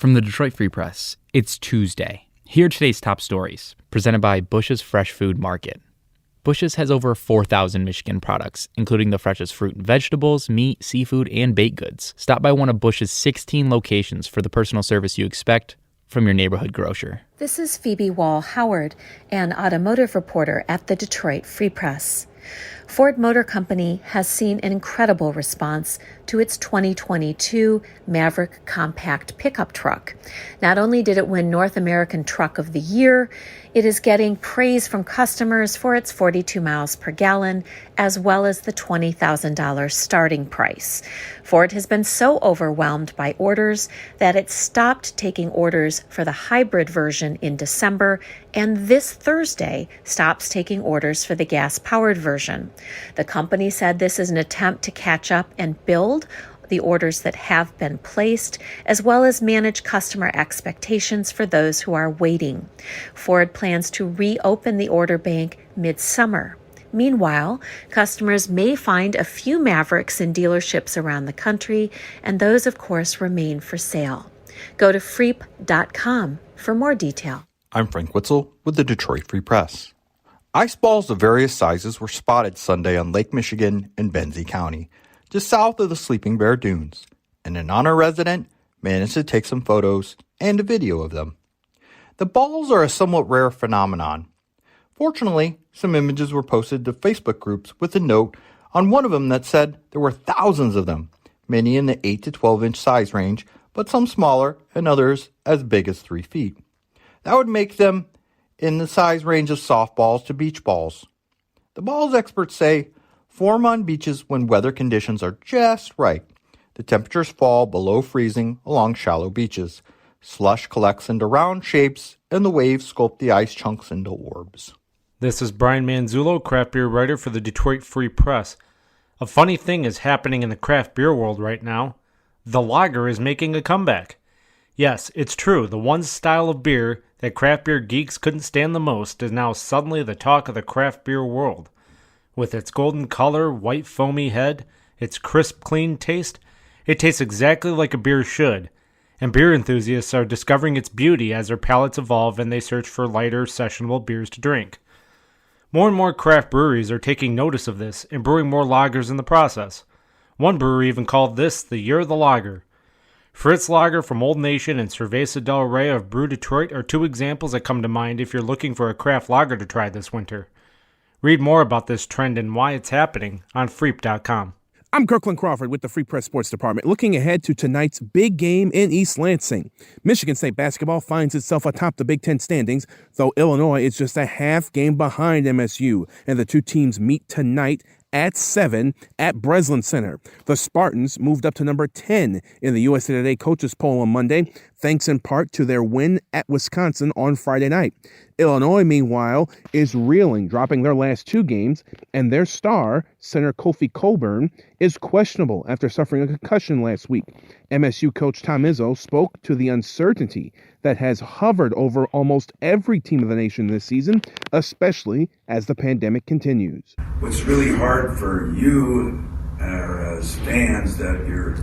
From the Detroit Free Press, it's Tuesday. Here are today's top stories, presented by Bush's Fresh Food Market. Bush's has over 4,000 Michigan products, including the freshest fruit and vegetables, meat, seafood, and baked goods. Stop by one of Bush's 16 locations for the personal service you expect from your neighborhood grocer. This is Phoebe Wall-Howard, an automotive reporter at the Detroit Free Press. Ford Motor Company has seen an incredible response to its 2022 Maverick compact pickup truck. Not only did it win North American Truck of the Year, it is getting praise from customers for its 42 miles per gallon, as well as the $20,000 starting price. Ford has been so overwhelmed by orders that it stopped taking orders for the hybrid version in December, and this Thursday stops taking orders for the gas-powered version. The company said this is an attempt to catch up and build the orders that have been placed, as well as manage customer expectations for those who are waiting. Ford plans to reopen the order bank mid-summer. Meanwhile, customers may find a few Mavericks in dealerships around the country, and those, of course, remain for sale. Go to freep.com for more detail. I'm Frank Witzel with the Detroit Free Press. Ice balls of various sizes were spotted Sunday on Lake Michigan in Benzie County, just south of the Sleeping Bear Dunes, and an Honor resident managed to take some photos and a video of them. The balls are a somewhat rare phenomenon. Fortunately, some images were posted to Facebook groups with a note on one of them that said there were thousands of them, many in the 8 to 12-inch size range, but some smaller and others as big as 3 feet. That would make them in the size range of softballs to beach balls. The balls, experts say, form on beaches when weather conditions are just right. The temperatures fall below freezing along shallow beaches. Slush collects into round shapes, and the waves sculpt the ice chunks into orbs. This is Brian Manzullo, craft beer writer for the Detroit Free Press. A funny thing is happening in the craft beer world right now. The lager is making a comeback. Yes, it's true, the one style of beer that craft beer geeks couldn't stand the most is now suddenly the talk of the craft beer world. With its golden color, white foamy head, its crisp, clean taste, it tastes exactly like a beer should. And beer enthusiasts are discovering its beauty as their palates evolve and they search for lighter, sessionable beers to drink. More and more craft breweries are taking notice of this and brewing more lagers in the process. One brewery even called this the Year of the Lager. Fritz Lager from Old Nation and Cerveza del Rey of Brew Detroit are two examples that come to mind if you're looking for a craft lager to try this winter. Read more about this trend and why it's happening on freep.com. I'm Kirkland Crawford with the Free Press Sports Department, looking ahead to tonight's big game in East Lansing. Michigan State basketball finds itself atop the Big Ten standings, though Illinois is just a half game behind MSU, and the two teams meet tonight at 7 at Breslin Center. The Spartans moved up to number 10 in the USA Today coaches poll on Monday, thanks in part to their win at Wisconsin on Friday night. Illinois, meanwhile, is reeling, dropping their last two games, and their star, center Kofi Cockburn, is questionable after suffering a concussion last week. MSU coach Tom Izzo spoke to the uncertainty that has hovered over almost every team of the nation this season, especially as the pandemic continues. What's really hard for you as fans that you're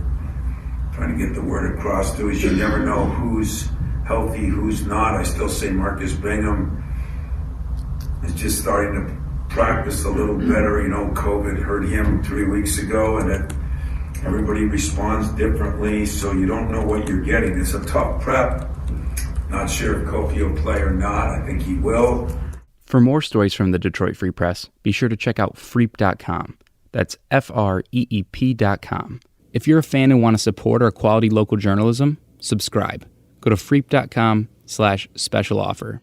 trying to get the word across to is you never know who's healthy, who's not. I still say Marcus Bingham is just starting to practice a little better. You know, COVID hurt him 3 weeks ago, and that everybody responds differently, so you don't know what you're getting. It's a tough prep. Not sure if Kofi will play or not. I think he will. For more stories from the Detroit Free Press, be sure to check out freep.com. That's FREEP.com. If you're a fan and want to support our quality local journalism, subscribe. Go to freep.com/special offer.